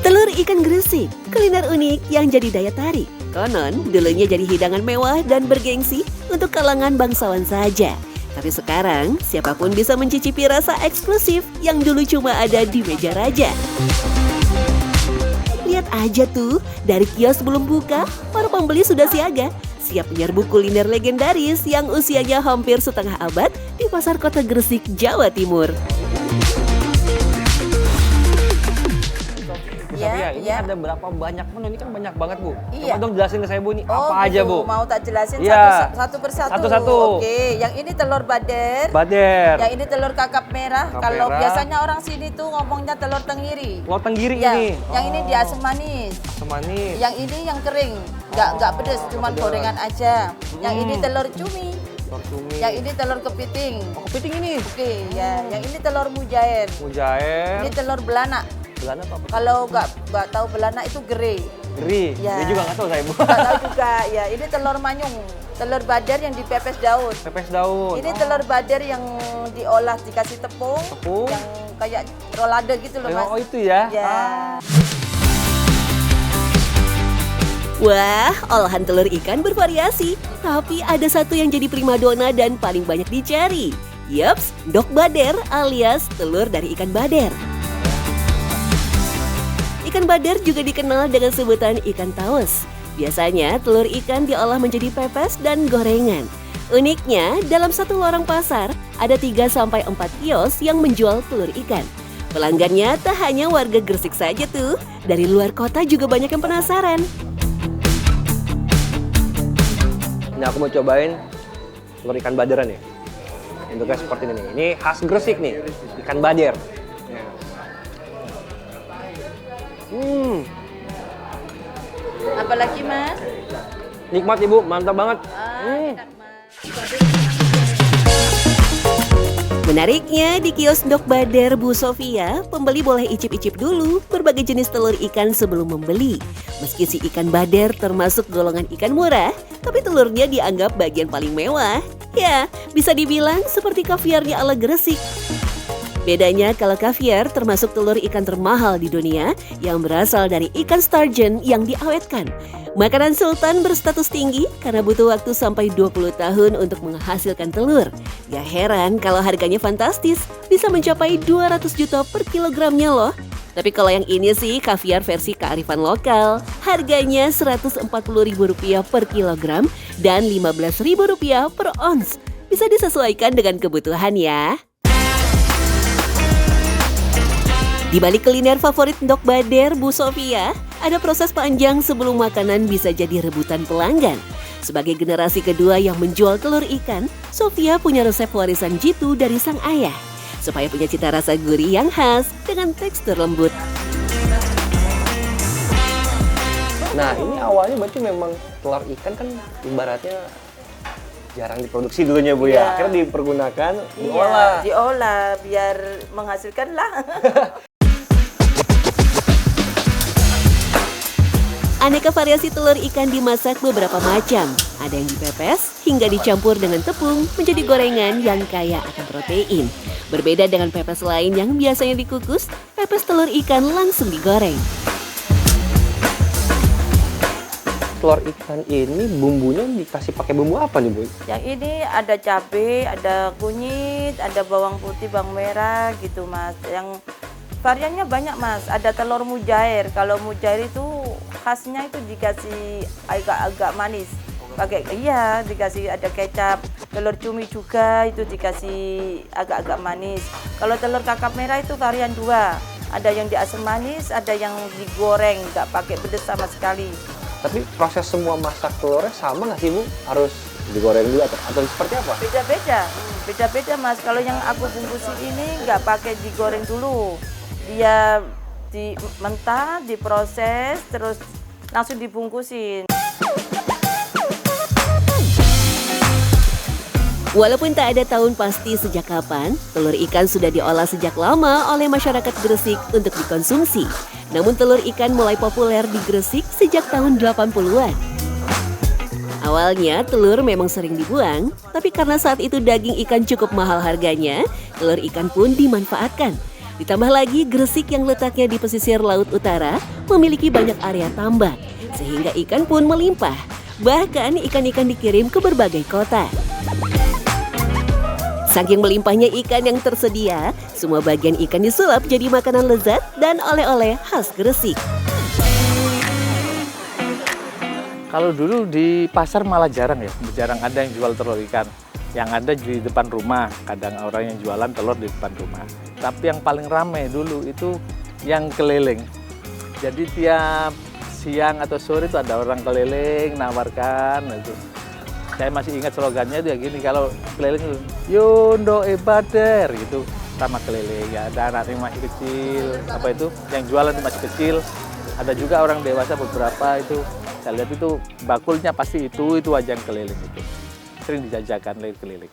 Telur ikan gresik, kuliner unik yang jadi daya tarik. Konon, dulunya jadi hidangan mewah dan bergengsi untuk kalangan bangsawan saja. Tapi sekarang, siapapun bisa mencicipi rasa eksklusif yang dulu cuma ada di meja raja. Lihat aja tuh, dari kios belum buka, para pembeli sudah siaga. Siap menyerbu kuliner legendaris yang usianya hampir setengah abad di Pasar Kota Gresik, Jawa Timur. Sofia, ini ada berapa banyak menu? Ini kan banyak banget, Bu. Iya. Coba dong jelasin ke saya, Bu, ini apa aja, gitu. Bu? Mau tak jelasin Iya. satu persatu? Satu-satu. Oke, yang ini telur bader. Bader. Yang ini telur kakap merah. Kakap Kalau merah. biasanya orang sini tuh ngomongnya telur tenggiri. Telur tenggiri Ya, ini. yang ini di asam manis. Asam manis. Yang ini yang kering, nggak pedes, cuman pedes. gorengan aja. Yang ini telur cumi. Telur cumi. Yang ini telur kepiting. Oh, kepiting ini. Oke, ya. Yang ini telur mujair. Mujair. Ini telur belanak. Belanda apa? Kalau nggak tahu belanak itu gere. Geri. Ya. Dia juga nggak tahu saya, Bu. Nggak tahu juga. Ya, ini telur manyung. Telur badar yang dipepes daun. Pepes daun. Ini telur badar yang diolah dikasih tepung, Tepung. yang kayak rolade gitu loh, Mas. Oh, itu ya. Ya. Wah, olahan telur ikan bervariasi. Tapi ada satu yang jadi primadona dan paling banyak dicari. Yups, ndok bader alias telur dari ikan bader. Ikan bader juga dikenal dengan sebutan ikan taus. Biasanya telur ikan diolah menjadi pepes dan gorengan. Uniknya, dalam satu lorong pasar, ada 3-4 kios yang menjual telur ikan. Pelanggannya tak hanya warga Gresik saja tuh, dari luar kota juga banyak yang penasaran. Ini aku mau cobain telur ikan baderan ya. Bentuknya seperti ini nih. Ini khas Gresik nih, ikan bader. Apalagi, Mas? Nikmat, Ibu, mantap banget. Enak, Mas. Menariknya, di kios ndok bader Bu Sofia, pembeli boleh icip-icip dulu berbagai jenis telur ikan sebelum membeli. Meski si ikan bader termasuk golongan ikan murah, tapi telurnya dianggap bagian paling mewah. Ya, bisa dibilang seperti kaviarnya ala Gresik. Bedanya kalau kaviar termasuk telur ikan termahal di dunia yang berasal dari ikan sturgeon yang diawetkan. Makanan sultan berstatus tinggi karena butuh waktu sampai 20 tahun untuk menghasilkan telur. Gak heran kalau harganya fantastis, bisa mencapai 200 juta per kilogramnya loh. Tapi kalau yang ini sih kaviar versi kearifan lokal, harganya Rp140.000 per kilogram dan Rp15.000 per ons. Bisa disesuaikan dengan kebutuhan ya. Di balik kuliner favorit ndok bader Bu Sofia, ada proses panjang sebelum makanan bisa jadi rebutan pelanggan. Sebagai generasi kedua yang menjual telur ikan, Sofia punya resep warisan jitu dari sang ayah, supaya punya cita rasa gurih yang khas dengan tekstur lembut. Nah, ini awalnya berarti memang telur ikan kan ibaratnya jarang diproduksi dulunya, Bu ya. Iya. Akhirnya dipergunakan, Iya, diolah biar menghasilkan lah. Aneka variasi telur ikan dimasak beberapa macam. Ada yang dipepes hingga dicampur dengan tepung menjadi gorengan yang kaya akan protein. Berbeda dengan pepes lain yang biasanya dikukus, pepes telur ikan langsung digoreng. telur ikan ini bumbunya dikasih pakai bumbu apa nih, Bu? Yang ini ada cabai, ada kunyit, ada bawang putih, bawang merah gitu, Mas. Yang variannya banyak, Mas. Ada telur mujair. Kalau mujair itu khasnya itu dikasih agak-agak manis. Dikasih ada kecap. Telur cumi juga itu dikasih agak-agak manis. Kalau telur kakap merah itu varian dua. Ada yang di asam manis, ada yang digoreng, nggak pakai pedas sama sekali. Tapi proses semua masak telurnya sama nggak sih, Bu? Harus digoreng dulu atau seperti apa? Beda-beda, Mas. Kalau yang aku bungkusin ini nggak pakai digoreng dulu. Dia mentah, diproses, terus langsung dibungkusin. Walaupun tak ada tahun pasti sejak kapan, telur ikan sudah diolah sejak lama oleh masyarakat Gresik untuk dikonsumsi. Namun telur ikan mulai populer di Gresik sejak tahun 80-an. Awalnya telur memang sering dibuang, tapi karena saat itu daging ikan cukup mahal harganya, telur ikan pun dimanfaatkan. Ditambah lagi Gresik yang letaknya di pesisir laut utara memiliki banyak area tambak, sehingga ikan pun melimpah. Bahkan ikan-ikan dikirim ke berbagai kota. Saking melimpahnya ikan yang tersedia, semua bagian ikan disulap jadi makanan lezat dan oleh-oleh khas Gresik. Kalau dulu di pasar malah jarang ada yang jual telur ikan. Yang ada di depan rumah, kadang orang yang jualan telur di depan rumah. Tapi yang paling ramai dulu itu yang keliling. Jadi tiap siang atau sore itu ada orang keliling nawarkan itu. Saya masih ingat slogannya itu ya gini, kalau keliling itu Yondo Bader gitu, sama keliling ya. Ada anak yang masih kecil, apa itu yang jualan itu masih kecil. Ada juga orang dewasa beberapa itu. Saya lihat itu bakulnya pasti itu aja yang keliling itu. Sering dijajakan keliling.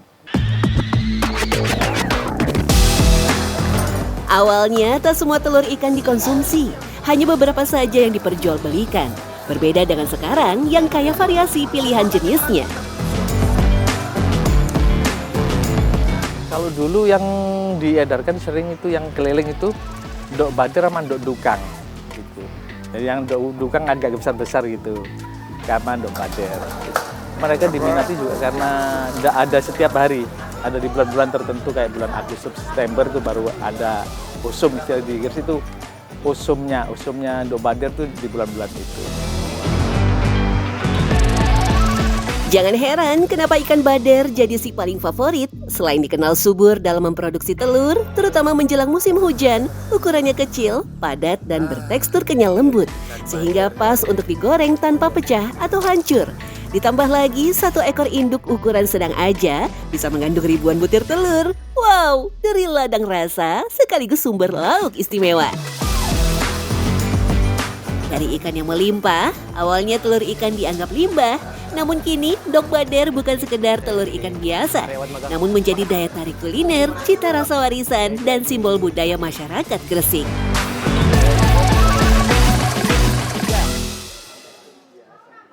Awalnya tak semua telur ikan dikonsumsi, hanya beberapa saja yang diperjualbelikan. Berbeda dengan sekarang yang kaya variasi pilihan jenisnya. Kalau dulu yang diedarkan sering itu yang keliling itu ndok bader sama ndok dukang gitu. Jadi yang ndok dukang agak besar-besar gitu. Karena ndok bader. Mereka diminati juga karena tidak ada setiap hari. Ada di bulan-bulan tertentu kayak bulan Agustus, September itu baru ada usum, istilah di Gresik itu usumnya ndok bader tuh di bulan-bulan itu. Jangan heran kenapa ikan bader jadi si paling favorit. Selain dikenal subur dalam memproduksi telur, terutama menjelang musim hujan, ukurannya kecil, padat, dan bertekstur kenyal lembut. Sehingga pas untuk digoreng tanpa pecah atau hancur. Ditambah lagi satu ekor induk ukuran sedang aja bisa mengandung ribuan butir telur. Wow, dari ladang rasa sekaligus sumber lauk istimewa. Dari ikan yang melimpah, awalnya telur ikan dianggap limbah. Namun kini, ndok bader bukan sekedar telur ikan biasa, namun menjadi daya tarik kuliner, cita rasa warisan, dan simbol budaya masyarakat Gresik.